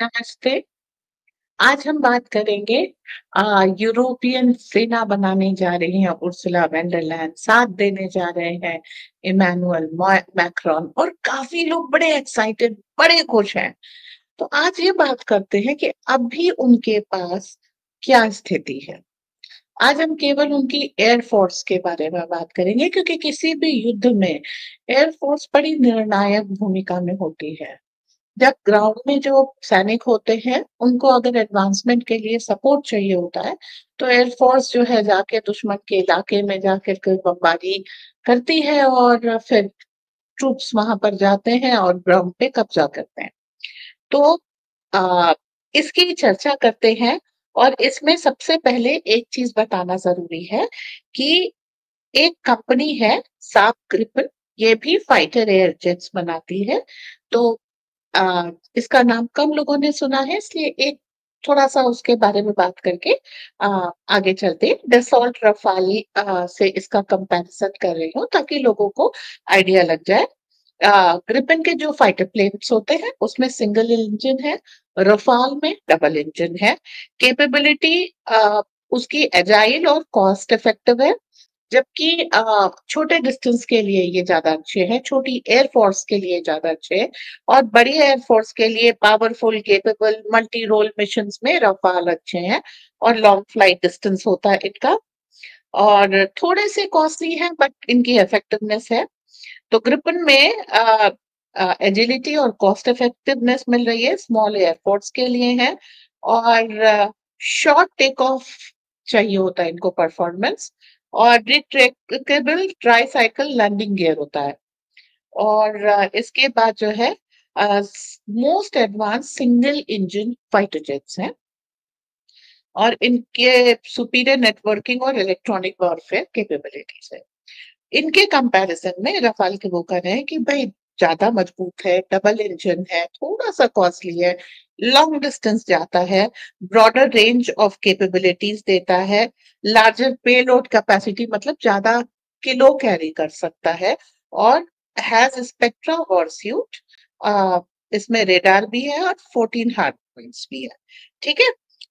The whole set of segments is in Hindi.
नमस्ते। आज हम बात करेंगे यूरोपियन सेना बनाने जा रही हैं उर्सुला वॉन डर लेyen, साथ देने जा रहे हैं इमैनुअल मैक्रॉन और काफ़ी लोग बड़े एक्साइटेड, बड़े खुश हैं। तो आज ये बात करते हैं कि अभी उनके पास क्या स्थिति है। आज हम केवल उनकी एयर फ़ोर्स के बारे में बात करेंगे क्योंकि किसी भी युद्ध में एयर फ़ोर्स बड़ी निर्णायक भूमिका में होती है। जब ग्राउंड में जो सैनिक होते हैं, उनको अगर एडवांसमेंट के लिए सपोर्ट चाहिए होता है, तो एयरफोर्स जो है जाके दुश्मन के इलाके में जाकर के बमबारी करती है और फिर ट्रूप्स वहां पर जाते हैं और ग्राउंड पे कब्जा करते हैं। तो आ, इसकी चर्चा करते हैं और इसमें सबसे पहले एक चीज बताना जरूरी है कि एक कंपनी है साप ग्रिपन, ये भी फाइटर एयर जेट्स बनाती है। तो इसका नाम कम लोगों ने सुना है, इसलिए एक थोड़ा-सा उसके बारे में बात करके आगे चलते हैं। डसॉल्ट रफाली से इसका कंपैरिज़न कर रही हूँ ताकि लोगों को आइडिया लग जाए। ग्रिपेन के जो फाइटर प्लेन्स होते हैं, उसमें सिंगल इंजन है, रफाल में डबल इंजन है। कैपेबिलिटी उसकी एजाइल और कॉस्ट इफेक्टिव है। जबकि छोटे डिस्टेंस के लिए ये ज़्यादा अच्छे हैं, छोटी एयर फ़ोर्स के लिए ज़्यादा अच्छे हैं और बड़ी एयर फ़ोर्स के लिए powerful, capable, multi role missions में रफ़ाल अच्छे हैं और लॉन्ग फ्लाइट डिस्टेंस होता है इनका और थोड़े से कॉस्टली हैं बट इनकी इफेक्टिवनेस है। तो ग्रिपेन में एजिलिटी और कॉस्ट इफेक्टिवनेस मिल रही है, स्मॉल एयर फ़ोर्स के लिए है और शॉर्ट टेक ऑफ चाहिए होता है इनको परफॉर्मेंस और retractable tricycle landing gear होता है और इसके बाद जो है most advance single engine fighter jets हैं और इनके सुपीरियर नेटवर्किंग और इलेक्ट्रॉनिक वॉरफेयर कैपेबिलिटीज है। इनके कंपैरिजन में रफाल के वो कर रहे हैं कि भाई ज्यादा मजबूत है, डबल इंजन है, थोड़ा सा कॉस्टली है, लॉन्ग डिस्टेंस जाता है, ब्रॉडर रेंज ऑफ कैपेबिलिटीज देता है, लार्जर पेलोड कैपेसिटी मतलब ज्यादा किलो कैरी कर सकता है और हैज स्पेक्ट्रा वॉरस्यूट। इसमें रेडार भी है और 14 हार्ड पॉइंट्स भी है। ठीक है,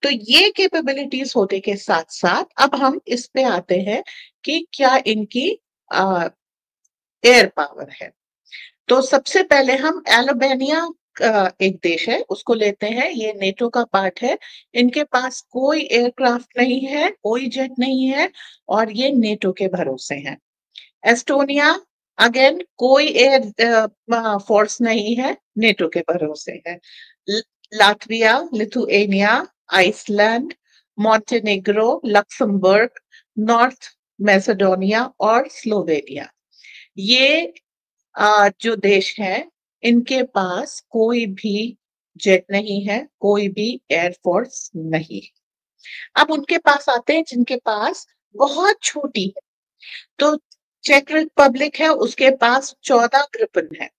तो ये कैपेबिलिटीज होने के साथ साथ अब हम इस पे आते हैं कि क्या इनकी एयर पावर है। तो सबसे पहले हम एल्बानिया एक देश है उसको लेते हैं, ये नेटो का पार्ट है। इनके पास कोई एयरक्राफ्ट नहीं है, कोई जेट नहीं है और ये नेटो के भरोसे हैं। एस्टोनिया अगेन कोई एयर फोर्स नहीं है, नेटो के भरोसे है। Latvia, Lithuania, Iceland, Montenegro, Luxembourg, North Macedonia और स्लोवेनिया, ये जो देश हैं, इनके पास कोई भी जेट नहीं है, कोई भी एयर फोर्स नहीं। अब उनके पास आते हैं जिनके पास बहुत छोटी है। तो चेक रिपब्लिक है, उसके पास 14 ग्रिपेन है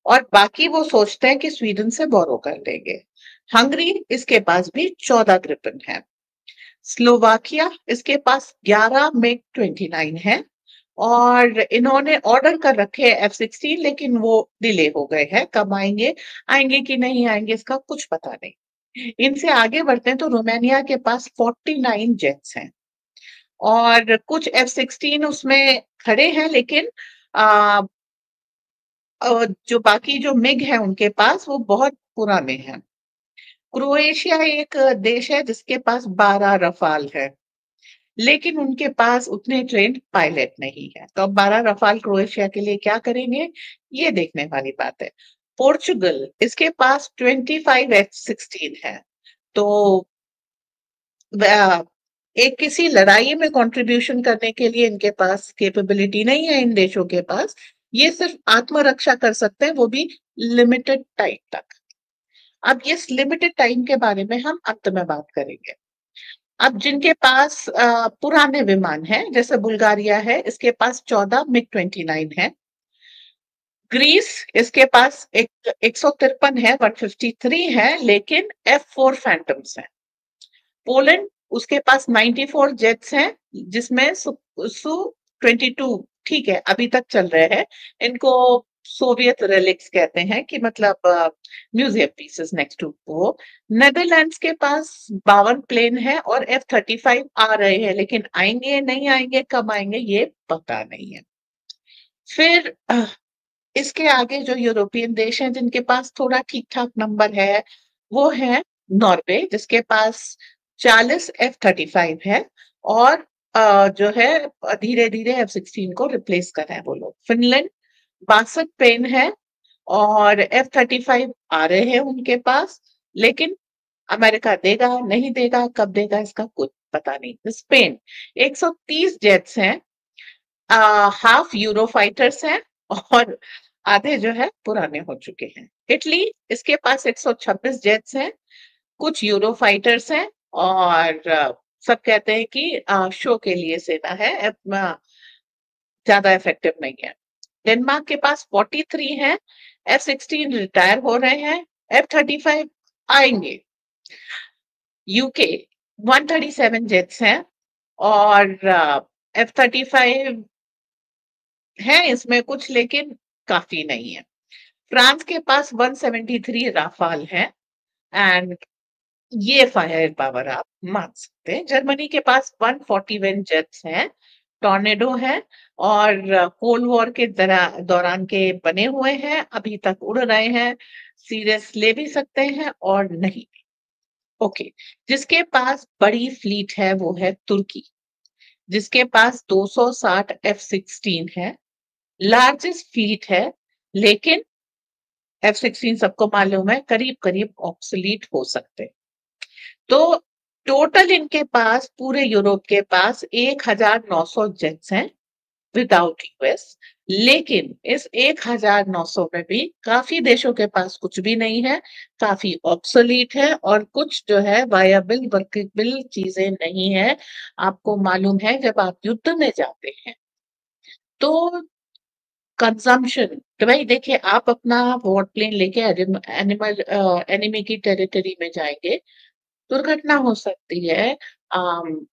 और बाकी वो सोचते हैं कि स्वीडन से बोरो कर लेंगे। हंगरी, इसके पास भी 14 ग्रिपेन है। स्लोवाकिया, इसके पास 11 मिग 29 है और इन्होंने ऑर्डर कर रखे हैं F-16, लेकिन वो डिले हो गए हैं। कब आएंगे, आएंगे कि नहीं आएंगे इसका कुछ पता नहीं। इनसे आगे बढ़ते हैं तो रोमानिया के पास 49 जेट्स हैं और कुछ F-16 उसमें खड़े हैं, लेकिन आ, जो बाकी जो मिग है उनके पास वो बहुत पुराने हैं। क्रोएशिया एक देश है जिसके पास 12 रफाल है, लेकिन उनके पास उतने ट्रेंड पायलट नहीं है। तो अब 12 रफाल क्रोएशिया के लिए क्या करेंगे, ये देखने वाली बात है। पोर्चुगल, इसके पास 25 F-16 है। तो एक किसी लड़ाई में कंट्रीब्यूशन करने के लिए इनके पास कैपेबिलिटी नहीं है इन देशों के पास। ये सिर्फ आत्मरक्षा कर सकते हैं, वो भी लिमिटेड टाइम तक। अब इस लिमिटेड टाइम के बारे में हम अंत में बात करेंगे। अब जिनके पास पुराने विमान हैं, जैसे बुल्गारिया है, इसके पास 14 मिग 29 है। ग्रीस, इसके पास 153 है, 153 है, लेकिन F-4 फैंटम्स है। पोलैंड, उसके पास 94 जेट्स हैं, जिसमें सु 22 ठीक है अभी तक चल रहे हैं। इनको सोवियत रिलिक्स कहते हैं कि मतलब म्यूजियम पीसेस नेक्स्ट टू वो। नेदरलैंड्स के पास 52 प्लेन है और F-35 आ रहे हैं, लेकिन आएंगे नहीं आएंगे, कब आएंगे ये पता नहीं है। फिर इसके आगे जो यूरोपियन देश हैं जिनके पास थोड़ा ठीक ठाक नंबर है, वो है नॉर्वे, जिसके पास 40 F-35 है और जो है धीरे धीरे F-16 को रिप्लेस कर रहे हैं वो लोग। फिनलैंड 62 प्लेन है और F-35 आ रहे हैं उनके पास, लेकिन अमेरिका देगा नहीं देगा, कब देगा इसका कुछ पता नहीं। स्पेन 130 जेट्स हैं, हाफ यूरो फाइटर्स हैं और आधे जो है पुराने हो चुके हैं। इटली, इसके पास 126 जेट्स हैं, कुछ यूरो फाइटर्स हैं और सब कहते हैं कि शो के लिए सेना है, ज्यादा इफेक्टिव नहीं है। डेनमार्क के पास 43 हैं, F-16 रिटायर हो रहे हैं, F-35 आएंगे। यूके 137 जेट्स हैं और F-35 है इसमें कुछ, लेकिन काफी नहीं है। फ्रांस के पास 173 राफाल है एंड ये फायर पावर आप मान सकते हैं। जर्मनी के पास 141 जेट्स हैं, टॉर्नेडो है और कोल्ड वॉर के दौरान के बने हुए हैं, अभी तक उड़ रहे हैं, सीरियस ले भी सकते हैं और नहीं। ओके, जिसके पास बड़ी फ्लीट है वो है तुर्की, जिसके पास 260 F-16 है, लार्जेस्ट फ्लीट है, लेकिन F-16 सबको मालूम है करीब करीब ऑब्सोलीट हो सकते हैं। तो टोटल इनके पास पूरे यूरोप के पास 1900 जेट्स हैं विदाउट यूएस, लेकिन इस 1900 में भी काफी देशों के पास कुछ भी नहीं है, काफी ऑब्सोलीट है और कुछ जो है वायबल वर्केबल चीजें नहीं है। आपको मालूम है जब आप युद्ध में जाते हैं तो कंजम्पशन, तो भाई देखिए आप अपना वॉर प्लेन लेके एनिमल एनिमी की टेरिटरी में जाएंगे, दुर्घटना हो सकती है, आम,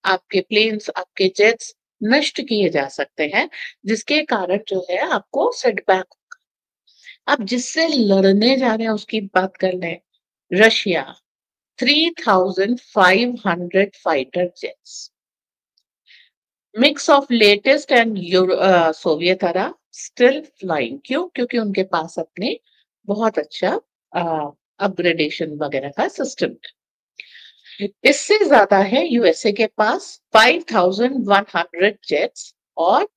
आपके प्लेन्स आपके जेट्स नष्ट किए जा सकते हैं, जिसके कारण जो है आपको सेटबैक। अब जिससे लड़ने जा रहे हैं उसकी बात कर लें, Russia 3500 fighter jets, mix of latest and Soviet era, still flying. क्यों? क्योंकि उनके पास अपने बहुत अच्छा अपग्रेडेशन वगैरह का सिस्टम है। इससे ज्यादा है यूएसए के पास 5100 जेट्स और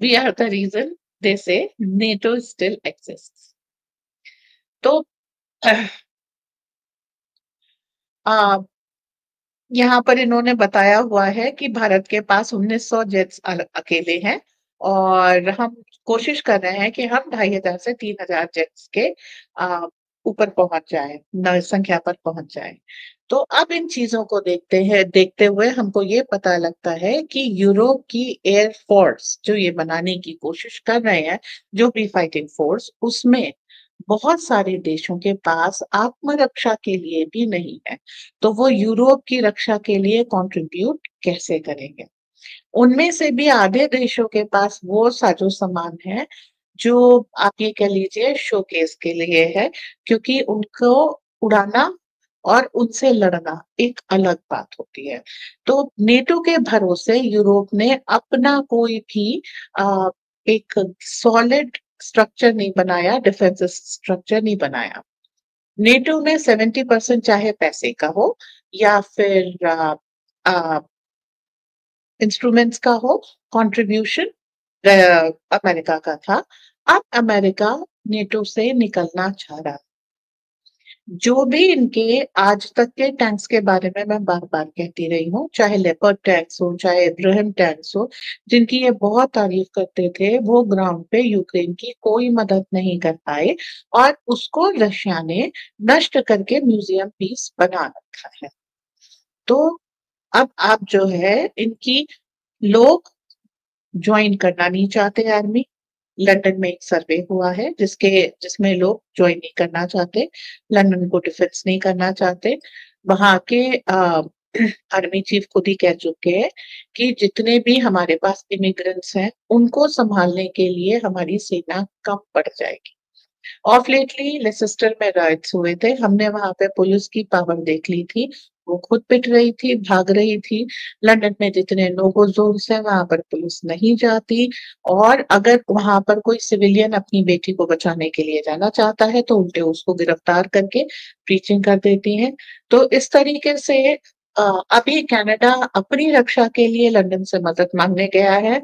वी आर द रीजन दे से नेटो स्टिल एग्जिस्ट्स। तो आ, यहाँ पर इन्होंने बताया हुआ है कि भारत के पास 1900 जेट्स अकेले हैं और हम कोशिश कर रहे हैं कि हम 2500 से 3000 जेट्स के ऊपर पहुंच जाए, संख्या पर पहुंच जाए। तो अब इन चीजों को देखते हुए हमको ये पता लगता है कि यूरोप की एयर फोर्स जो ये बनाने की कोशिश कर रहे हैं, जो भी फाइटिंग फोर्स, उसमें बहुत सारे देशों के पास आत्मरक्षा के लिए भी नहीं है। तो वो यूरोप की रक्षा के लिए कंट्रीब्यूट कैसे करेंगे? उनमें से भी आधे देशों के पास वो साजो सामान है जो आप ये कह लीजिए शोकेस के लिए है, क्योंकि उनको उड़ाना और उनसे लड़ना एक अलग बात होती है। तो नेटो के भरोसे यूरोप ने अपना कोई भी एक सॉलिड स्ट्रक्चर नहीं बनाया, डिफेंस स्ट्रक्चर नहीं बनाया। नेटो में 70% चाहे पैसे का हो या फिर इंस्ट्रूमेंट्स का हो, कंट्रीब्यूशन अमेरिका का था। अब अमेरिका नेटो से निकलना चाह रहा। जो भी इनके आज तक के टैंक्स के बारे में मैं बार बार कहती रही हूँ, चाहे लेपर्ड टैंक्स हो चाहे इब्राहिम टैंक्स हो, जिनकी ये बहुत तारीफ करते थे, वो ग्राउंड पे यूक्रेन की कोई मदद नहीं कर पाए और उसको रशिया ने नष्ट करके म्यूजियम पीस बना रखा है। तो अब आप जो है इनकी लोग ज्वाइन करना नहीं चाहते आर्मी। लंदन में एक सर्वे हुआ है जिसमें लोग ज्वाइन नहीं करना चाहते, लंदन को डिफेंस नहीं करना चाहते। वहां के आर्मी चीफ खुद ही कह चुके हैं कि जितने भी हमारे पास इमिग्रेंट्स हैं, उनको संभालने के लिए हमारी सेना कम पड़ जाएगी। ऑफ लेटली लेसेस्टर में राइट्स हुए थे, हमने वहां पे पुलिस की पावर देख ली थी, वो खुद पिट रही थी, भाग रही थी। लंदन में जितने नो गो जोन्स हैं वहां पर पुलिस नहीं जाती, और अगर वहां पर कोई सिविलियन अपनी बेटी को बचाने के लिए जाना चाहता है तो उल्टे उसको गिरफ्तार करके प्रीचिंग कर देती हैं। तो इस तरीके से अभी कनाडा अपनी रक्षा के लिए लंदन से मदद मांगने गया है।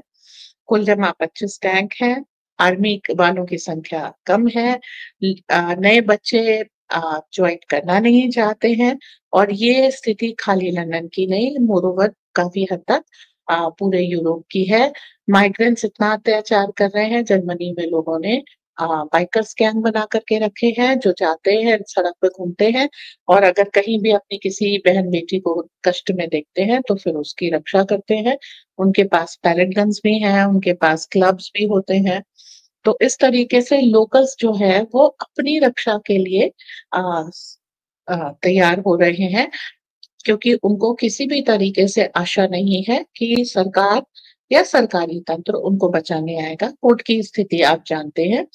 कुल जमा 25 टैंक हैं। आर्मी वालों की संख्या कम है। नए बच्चे ज्वाइन करना नहीं चाहते हैं, और ये स्थिति खाली लंदन की नहीं, मोरोवर काफी हद तक पूरे यूरोप की है। माइग्रेंट्स इतना अत्याचार कर रहे हैं, जर्मनी में लोगों ने बाइकर्स गैंग बना करके रखे हैं, जो जाते हैं सड़क पे घूमते हैं, और अगर कहीं भी अपनी किसी बहन बेटी को कष्ट में देखते हैं तो फिर उसकी रक्षा करते हैं। उनके पास पैलेट गन्स भी हैं, उनके पास क्लब्स भी होते हैं। तो इस तरीके से लोकल्स जो है वो अपनी रक्षा के लिए तैयार हो रहे हैं, क्योंकि उनको किसी भी तरीके से आशा नहीं है कि सरकार या सरकारी तंत्र उनको बचाने आएगा। कोर्ट की स्थिति आप जानते हैं,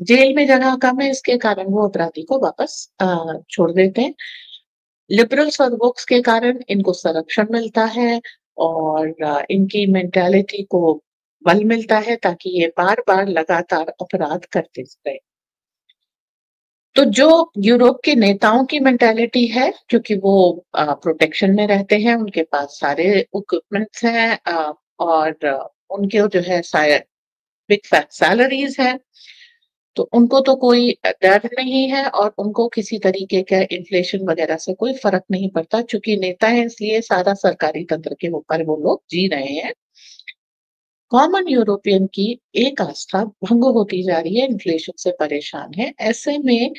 जेल में जगह कम है, इसके कारण वो अपराधी को वापस छोड़ देते हैं। लिबरल्स और वोक्स के कारण इनको संरक्षण मिलता है, और इनकी मेंटालिटी को बल मिलता है ताकि ये बार-बार लगातार अपराध करते रहे। तो जो यूरोप के नेताओं की मेंटालिटी है, क्योंकि वो प्रोटेक्शन में रहते हैं, उनके पास सारे इक्विपमेंट्स हैं, और उनके जो है बिग फैट सैलरीज है, तो उनको तो कोई डर नहीं है, और उनको किसी तरीके का इन्फ्लेशन वगैरह से कोई फर्क नहीं पड़ता, क्योंकि नेता है इसलिए सारा सरकारी तंत्र के ऊपर वो लोग जी रहे हैं। कॉमन यूरोपियन की एक आस्था भंग होती जा रही है, इन्फ्लेशन से परेशान है। ऐसे में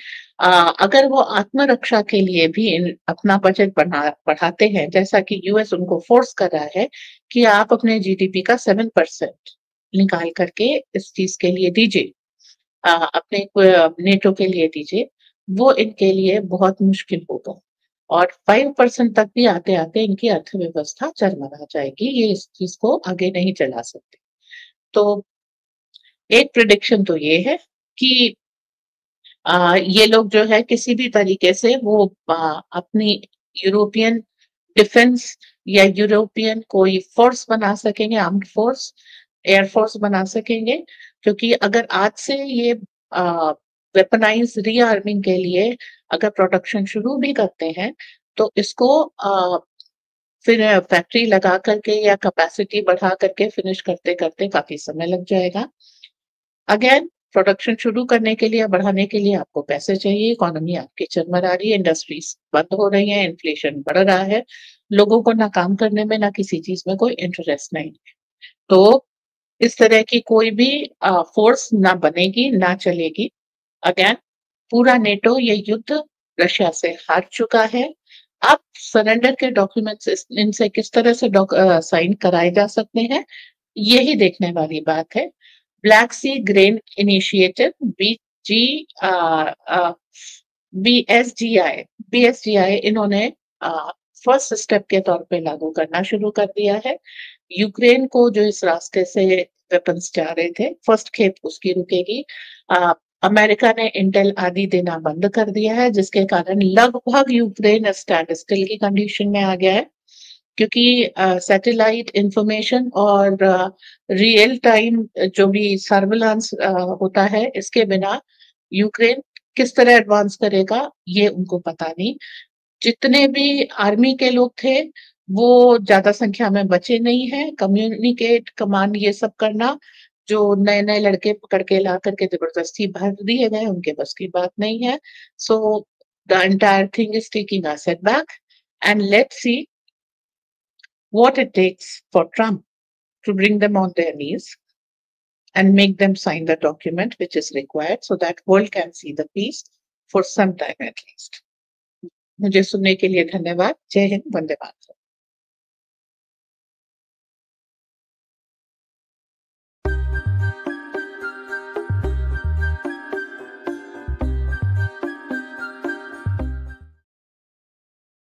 अगर वो आत्मरक्षा के लिए भी अपना बजट बढ़ाते हैं, जैसा कि यूएस उनको फोर्स कर रहा है कि आप अपने जीडीपी का 7% निकाल करके इस चीज के लिए दीजिए, अपने नेटो के लिए दीजिए, वो इनके लिए बहुत मुश्किल होगा, और 5% तक भी आते आते इनकी अर्थव्यवस्था चरमरा जाएगी। ये इस चीज को आगे नहीं चला सकते। तो एक प्रिडिक्शन तो ये है कि ये लोग जो है किसी भी तरीके से वो अपनी यूरोपियन डिफेंस या यूरोपियन कोई फोर्स बना सकेंगे, आर्म्ड फोर्स, एयरफोर्स बना सकेंगे, क्योंकि अगर आज से ये वेपनाइज रीआर्मिंग के लिए अगर प्रोडक्शन शुरू भी करते हैं, तो इसको फिर फैक्ट्री लगा करके या कैपेसिटी बढ़ा करके फिनिश करते करते काफी समय लग जाएगा। अगेन प्रोडक्शन शुरू करने के लिए, बढ़ाने के लिए आपको पैसे चाहिए, इकोनॉमी आपकी चरमरा रही है, इंडस्ट्रीज बंद हो रही है, इन्फ्लेशन बढ़ रहा है, लोगों को ना काम करने में ना किसी चीज में कोई इंटरेस्ट नहीं है। तो इस तरह की कोई भी फोर्स ना बनेगी, ना चलेगी। अगेन पूरा नेटो ये युद्ध रशिया से हार चुका है। अब सरेंडर के डॉक्यूमेंट्स इनसे किस तरह से साइन कराए जा सकते हैं, यही देखने वाली बात है। ब्लैक सी ग्रेन इनिशिएटिव बीजी बीएसजीआई बीएसजीआई इन्होंने फर्स्ट स्टेप के तौर पे लागू करना शुरू कर दिया है। यूक्रेन को जो इस रास्ते से वेपन्स जा रहे थे, फर्स्ट खेप उसकी रुकेगी। अमेरिका ने इंटेल आदि देना बंद कर दिया है, जिसके कारण लगभग यूक्रेन स्टैंड स्टिल की कंडीशन में आ गया है, क्योंकि सैटेलाइट इंफॉर्मेशन और रियल टाइम जो भी सर्विलांस होता है, इसके बिना यूक्रेन किस तरह एडवांस करेगा ये उनको पता नहीं। जितने भी आर्मी के लोग थे वो ज्यादा संख्या में बचे नहीं हैं। कम्युनिकेट कमांड ये सब करना, जो नए नए लड़के पकड़ के ला करके जबरदस्ती भर दिए गए, उनके बस की बात नहीं है। So the entire thing is taking a setback, and let's see what it takes for Trump to bring them on their knees and make them sign the document which is required so that world can see the peace for some time at least. मुझे सुनने के लिए धन्यवाद। जय हिंद, वंदे मातरम।